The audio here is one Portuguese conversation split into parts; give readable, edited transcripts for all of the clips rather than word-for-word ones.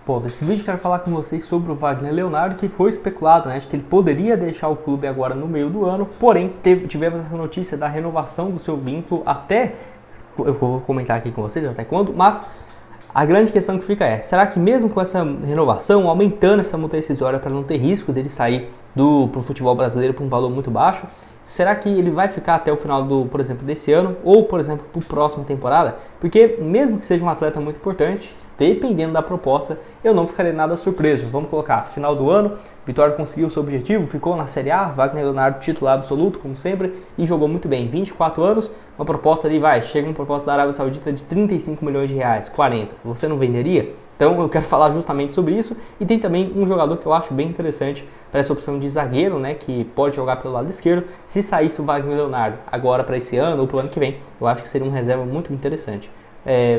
Bom, nesse vídeo eu quero falar com vocês sobre o Wagner Leonardo, que foi especulado, né, de que ele poderia deixar o clube agora no meio do ano, porém tivemos essa notícia da renovação do seu vínculo até, eu vou comentar aqui com vocês até quando, mas a grande questão que fica é, será que mesmo com essa renovação, aumentando essa multa rescisória para não ter risco dele sair pro futebol brasileiro por um valor muito baixo, será que ele vai ficar até o final por exemplo, desse ano ou, por exemplo, para a próxima temporada? Porque mesmo que seja um atleta muito importante, dependendo da proposta, eu não ficaria nada surpreso. Vamos colocar, final do ano, Vitória conseguiu o seu objetivo, ficou na Série A, Wagner Leonardo titular absoluto, como sempre, e jogou muito bem. 24 anos, uma proposta ali, chega uma proposta da Arábia Saudita de 35 milhões de reais, 40. Você não venderia? Então eu quero falar justamente sobre isso, e tem também um jogador que eu acho bem interessante para essa opção de zagueiro, né, que pode jogar pelo lado esquerdo. Se saísse o Wagner Leonardo agora para esse ano ou para o ano que vem, eu acho que seria uma reserva muito interessante.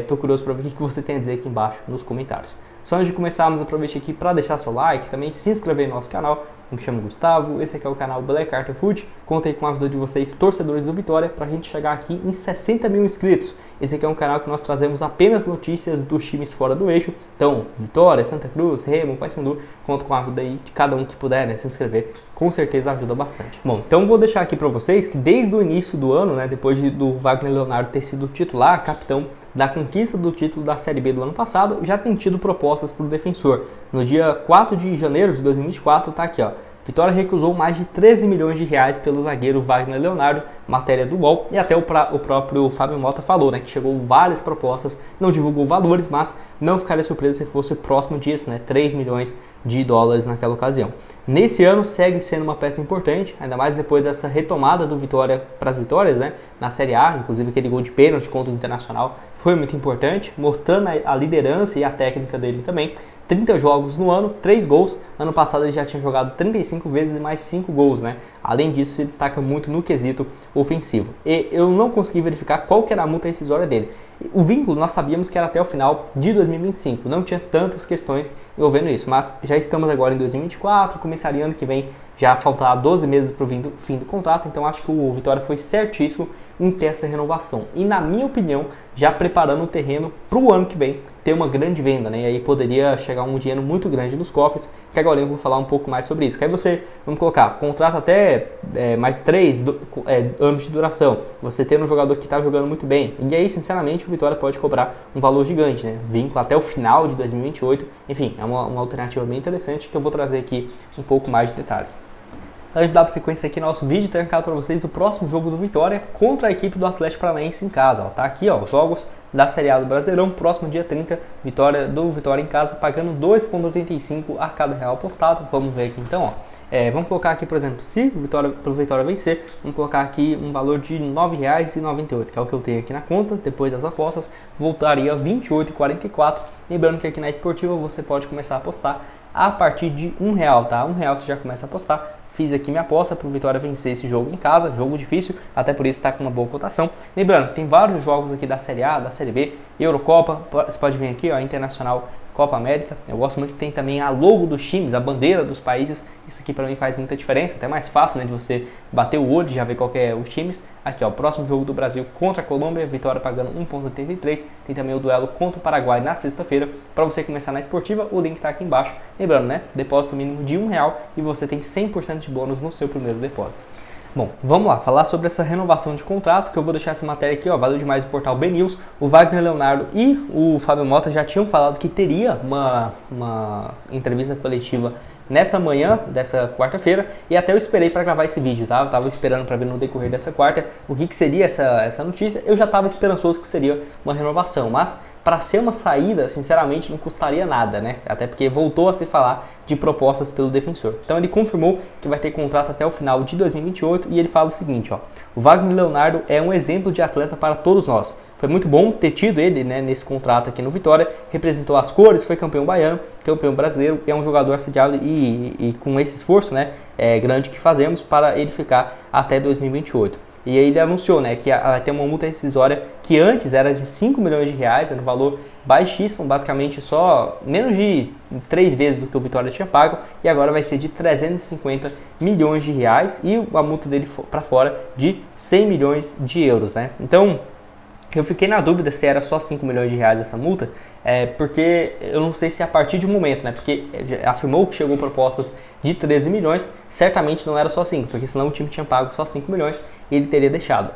Estou curioso para ver o que você tem a dizer aqui embaixo nos comentários. Só antes de começarmos, aproveite aqui para deixar seu like, também se inscrever no nosso canal. Eu me chamo Gustavo, esse aqui é o canal Black Arthur Foot. Contei com a ajuda de vocês, torcedores do Vitória, para a gente chegar aqui em 60 mil inscritos. Esse aqui é um canal que nós trazemos apenas notícias dos times fora do eixo. Então, Vitória, Santa Cruz, Remo, Paysandu, conto com a ajuda aí de cada um que puder, né, se inscrever. Com certeza ajuda bastante. Bom, então vou deixar aqui para vocês que desde o início do ano, né, depois do Wagner Leonardo ter sido titular, capitão da conquista do título da Série B do ano passado, já tem tido propostas para o defensor. No dia 4 de janeiro de 2024, tá aqui, ó. Vitória recusou mais de 13 milhões de reais pelo zagueiro Wagner Leonardo, matéria do UOL, e até o próprio Fábio Mota falou, né, que chegou várias propostas, não divulgou valores, mas não ficaria surpreso se fosse próximo disso, né, 3 milhões de dólares naquela ocasião. Nesse ano segue sendo uma peça importante, ainda mais depois dessa retomada do Vitória para as vitórias, né, na Série A, inclusive aquele gol de pênalti contra o Internacional foi muito importante, mostrando a liderança e a técnica dele também. 30 jogos no ano, 3 gols. Ano passado ele já tinha jogado 35 vezes e mais 5 gols, né? Além disso, se destaca muito no quesito ofensivo. E eu não consegui verificar qual que era a multa rescisória dele. O vínculo nós sabíamos que era até o final de 2025, não tinha tantas questões envolvendo isso, mas já estamos agora em 2024, começaria ano que vem, já faltar 12 meses para o fim do contrato, então acho que o Vitória foi certíssimo em ter essa renovação. E na minha opinião, já preparando o terreno para o ano que vem ter uma grande venda, né? E aí poderia chegar um dinheiro muito grande nos cofres, que agora eu vou falar um pouco mais sobre isso. Que aí você, vamos colocar, contrato até mais 3 anos de duração, você tendo um jogador que está jogando muito bem, e aí sinceramente o Vitória pode cobrar um valor gigante, né? Vínculo até o final de 2028, enfim, é uma alternativa bem interessante que eu vou trazer aqui um pouco mais de detalhes. Antes de dar sequência aqui no nosso vídeo, tenho recado para vocês do próximo jogo do Vitória contra a equipe do Atlético Paranaense em casa. Ó, tá aqui, ó, os jogos da Série A do Brasileirão, próximo dia 30, Vitória em casa, pagando 2,85 a cada real apostado. Vamos ver aqui então, ó. Vamos colocar aqui, por exemplo, se o Vitória vencer, vamos colocar aqui um valor de R$ 9,98, que é o que eu tenho aqui na conta. Depois das apostas, voltaria a R$ 28,44. Lembrando que aqui na Esportiva você pode começar a apostar a partir de R$1, tá? R$1 você já começa a apostar. Fiz aqui minha aposta para o Vitória vencer esse jogo em casa, jogo difícil, até por isso está com uma boa cotação. Lembrando, tem vários jogos aqui da Série A, da Série B, Eurocopa, você pode vir aqui, ó, Internacional, Copa América. Eu gosto muito que tem também a logo dos times, a bandeira dos países. Isso aqui para mim faz muita diferença, até mais fácil, né, de você bater o olho e já ver qual que é os times. Aqui, ó, o próximo jogo do Brasil contra a Colômbia, Vitória pagando 1,83. Tem também o duelo contra o Paraguai na sexta-feira. Para você começar na Esportiva, o link está aqui embaixo. Lembrando, né, depósito mínimo de R$1 e você tem 100% de bônus no seu primeiro depósito. Bom, vamos lá, falar sobre essa renovação de contrato, que eu vou deixar essa matéria aqui, ó, valeu demais o portal BNews. O Wagner Leonardo e o Fábio Mota já tinham falado que teria uma entrevista coletiva nessa manhã dessa quarta-feira, e até eu esperei para gravar esse vídeo, tá? Eu tava esperando para ver no decorrer dessa quarta o que seria essa notícia. Eu já estava esperançoso que seria uma renovação, mas para ser uma saída, sinceramente, não custaria nada, né? Até porque voltou a se falar de propostas pelo defensor. Então ele confirmou que vai ter contrato até o final de 2028 e ele fala o seguinte, ó: o Wagner Leonardo é um exemplo de atleta para todos nós. Foi muito bom ter tido ele, né, nesse contrato aqui no Vitória, representou as cores, foi campeão baiano, campeão brasileiro, é um jogador assediado e com esse esforço, né, grande que fazemos para ele ficar até 2028. E aí ele anunciou, né, que vai ter uma multa rescisória que antes era de 5 milhões de reais, era um valor baixíssimo, basicamente só menos de 3 vezes do que o Vitória tinha pago, e agora vai ser de 350 milhões de reais e a multa dele para fora de 100 milhões de euros, né? Então, Eu fiquei na dúvida se era só 5 milhões de reais essa multa, porque eu não sei se é a partir de um momento, né? Porque afirmou que chegou propostas de 13 milhões, certamente não era só 5, porque senão o time tinha pago só 5 milhões e ele teria deixado.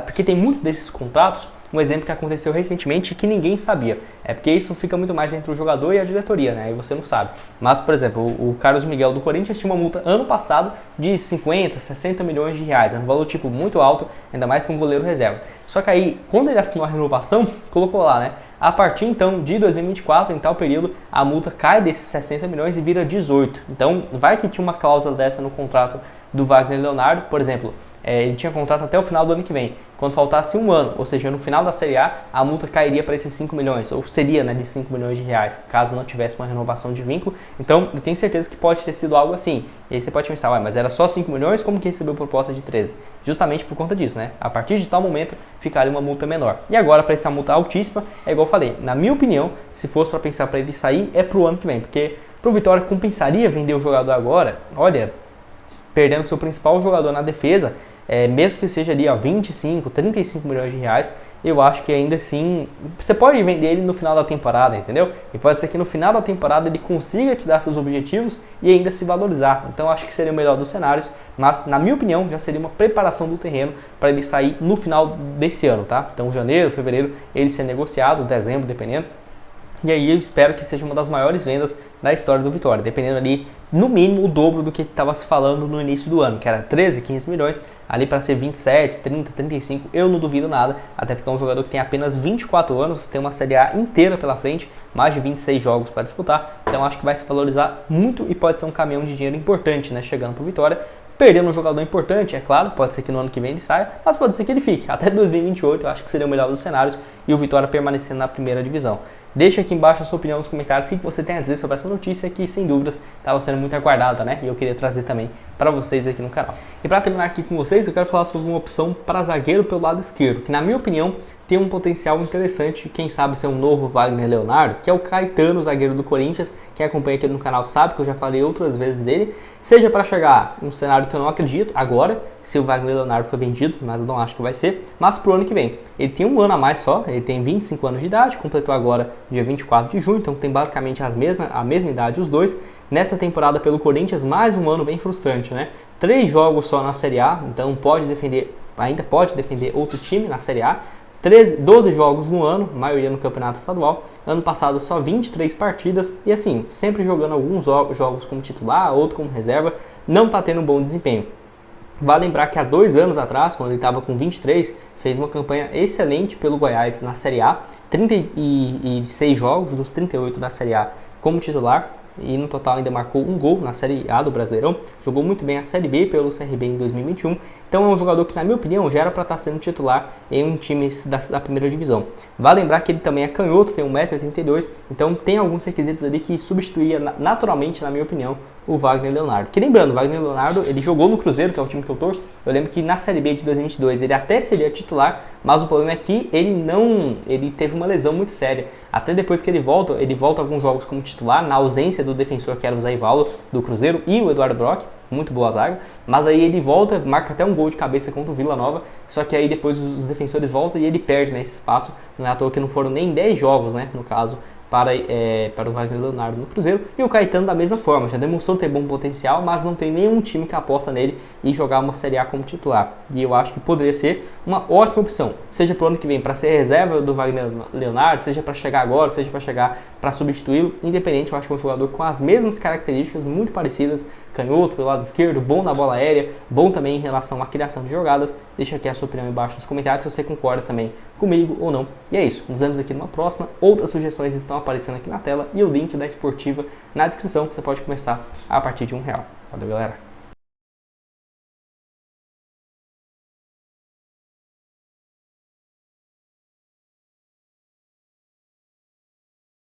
Porque tem muitos desses contratos, um exemplo que aconteceu recentemente que ninguém sabia. Porque isso fica muito mais entre o jogador e a diretoria, né? Aí você não sabe. Mas, por exemplo, o Carlos Miguel do Corinthians tinha uma multa ano passado de 50, 60 milhões de reais. É um valor tipo muito alto, ainda mais para um goleiro reserva. Só que aí, quando ele assinou a renovação, colocou lá, né? A partir então de 2024, em tal período, a multa cai desses 60 milhões e vira 18. Então, vai que tinha uma cláusula dessa no contrato do Wagner Leonardo, por exemplo. Ele tinha contrato até o final do ano que vem. Quando faltasse um ano, ou seja, no final da Série A, a multa cairia para esses 5 milhões, ou seria, né, de 5 milhões de reais, caso não tivesse uma renovação de vínculo. Então, eu tenho certeza que pode ter sido algo assim. E aí você pode pensar, mas era só 5 milhões, como que recebeu proposta de 13? Justamente por conta disso, né? A partir de tal momento, ficaria uma multa menor. E agora, para essa multa altíssima, é igual eu falei, na minha opinião, se fosse para pensar para ele sair, é pro ano que vem, porque pro Vitória compensaria vender o jogador agora, olha, perdendo seu principal jogador na defesa, mesmo que seja ali 25, 35 milhões de reais, eu acho que ainda assim, você pode vender ele no final da temporada, entendeu? E pode ser que no final da temporada ele consiga te dar seus objetivos e ainda se valorizar. Então eu acho que seria o melhor dos cenários, mas na minha opinião já seria uma preparação do terreno para ele sair no final desse ano, tá? Então janeiro, fevereiro, ele ser negociado, dezembro, dependendo. E aí eu espero que seja uma das maiores vendas da história do Vitória, dependendo ali, no mínimo, o dobro do que estava se falando no início do ano, que era 13, 15 milhões, ali para ser 27, 30, 35, eu não duvido nada, até porque é um jogador que tem apenas 24 anos, tem uma Série A inteira pela frente, mais de 26 jogos para disputar, então acho que vai se valorizar muito e pode ser um caminhão de dinheiro importante, né, chegando para o Vitória. Perdendo um jogador importante, é claro, pode ser que no ano que vem ele saia, mas pode ser que ele fique. Até 2028 eu acho que seria o melhor dos cenários e o Vitória permanecendo na primeira divisão. Deixa aqui embaixo a sua opinião nos comentários, o que você tem a dizer sobre essa notícia que, sem dúvidas, estava sendo muito aguardada, né? E eu queria trazer também para vocês aqui no canal. E para terminar aqui com vocês, eu quero falar sobre uma opção para zagueiro pelo lado esquerdo, que na minha opinião tem um potencial interessante, quem sabe ser um novo Wagner Leonardo, que é o Caetano, zagueiro do Corinthians. Quem acompanha aqui no canal sabe que eu já falei outras vezes dele, seja para chegar um cenário que eu não acredito agora, se o Wagner Leonardo for vendido, mas eu não acho que vai ser, mas pro ano que vem. Ele tem um ano a mais só, ele tem 25 anos de idade, completou agora dia 24 de junho, então tem basicamente a mesma idade os dois. Nessa temporada pelo Corinthians, mais um ano bem frustrante, né? 3 jogos só na Série A, então ainda pode defender outro time na Série A. 12 jogos no ano, maioria no campeonato estadual. Ano passado só 23 partidas e assim, sempre jogando alguns jogos como titular, outro como reserva, não está tendo um bom desempenho. Vale lembrar que há 2 anos atrás, quando ele estava com 23, fez uma campanha excelente pelo Goiás na Série A, 36 jogos dos 38 da Série A como titular, e no total ainda marcou um gol na Série A do Brasileirão, jogou muito bem a Série B pelo CRB em 2021, então é um jogador que na minha opinião já era para estar sendo titular em um time da primeira divisão. Vale lembrar que ele também é canhoto, tem 1,82 m, então tem alguns requisitos ali que substituía naturalmente, na minha opinião, o Wagner Leonardo. Que lembrando, o Wagner Leonardo, ele jogou no Cruzeiro, que é o time que eu torço. Eu lembro que na Série B de 2022 ele até seria titular, mas o problema é que ele teve uma lesão muito séria. Até depois que ele volta alguns jogos como titular, na ausência do defensor que era o Zé Ivaldo do Cruzeiro e o Eduardo Brock, muito boa zaga, mas aí ele volta, marca até um gol de cabeça contra o Vila Nova, só que aí depois os defensores voltam e ele perde nesse espaço. Não é à toa que não foram nem 10 jogos, né, no caso, para o Wagner Leonardo no Cruzeiro. E o Caetano da mesma forma, já demonstrou ter bom potencial, mas não tem nenhum time que aposta nele e jogar uma Série A como titular. E eu acho que poderia ser uma ótima opção, seja para o ano que vem para ser reserva do Wagner Leonardo, seja para chegar agora, seja para chegar para substituí-lo. Independente, eu acho que é um jogador com as mesmas características, muito parecidas, canhoto pelo lado esquerdo, bom na bola aérea, bom também em relação à criação de jogadas. Deixa aqui a sua opinião embaixo nos comentários se você concorda também comigo ou não. E é isso, nos vemos aqui numa próxima. Outras sugestões estão aparecendo aqui na tela e o link da Esportiva na descrição, que você pode começar a partir de R$1. Valeu, galera!